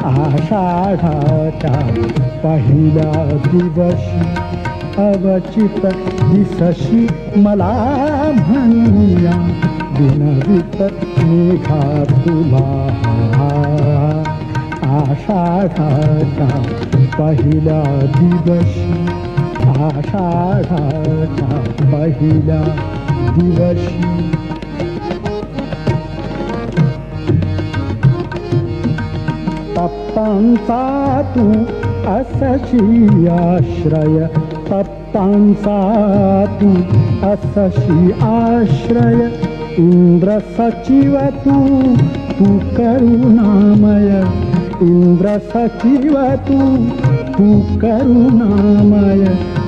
आषाढाच्या पहिल्या दिवशी अवचित दिसशी मला म्हणूया विनवित मेघा तुला आषाढाच्या पहिल्या दिवशी आषाढाच्या पहिल्या दिवशी तप्तांचा तू असशी आश्रय तप्तांचा तू असशी आश्रय इंद्र सचिव तू करुणामय इंद्र सचिव तू करुणामय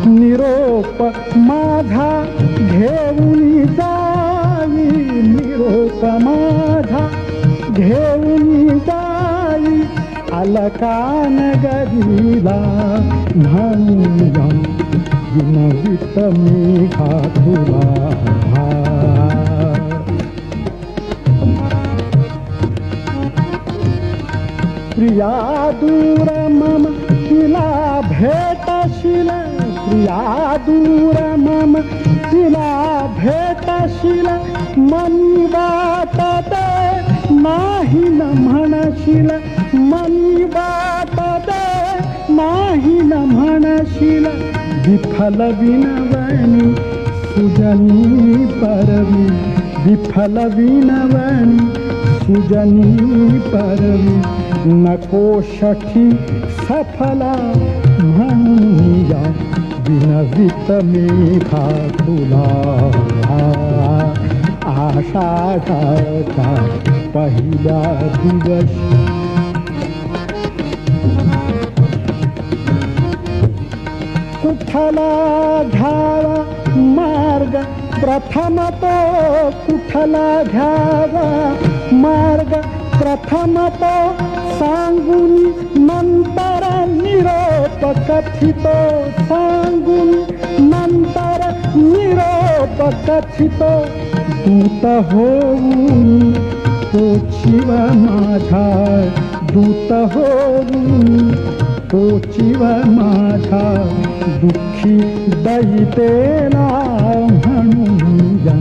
निरोप माझा घेऊन जाई निरोप माझा घेऊन जाई अलकानगरीला म्हणूया विनवित मेघा तुला प्रिया दूर मम तिला भेटशील प्रिया दूर मम तिला भेटशील मनी वाटत नाही न म्हणशील मनी वाटत नाही न म्हणशील विफल विनवणी सुजनी परवी विफल विनवणी सुजनी परवी नको सखी सफला म्हणूया विनवित मेघा तुला आषाढाच्या पहिल्या दिवशी कुठला घ्यावा मार्ग प्रथम तो कुठला घ्यावा मार्ग प्रथम तो सांगून नंतर निरोप कथितो सांगून नंतर निरोप कथितो दूत होऊन तोचिव माझा दूत होऊन तोचिव माझा दुःखी दैतेला म्हणूया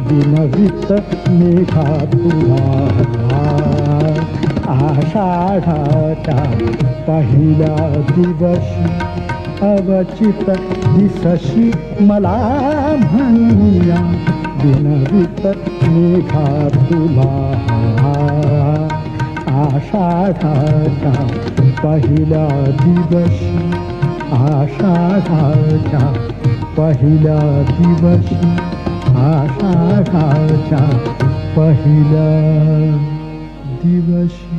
विनवित मेघा तुला आषाढाच्या पहिल्या दिवशी अवचित दिसशी मला म्हणूया विनवित मेघा तुला आषाढाच्या पहिल्या दिवशी आषाढाच्या पहिल्या दिवशी आषाढाच्या पहिल्या दिवशी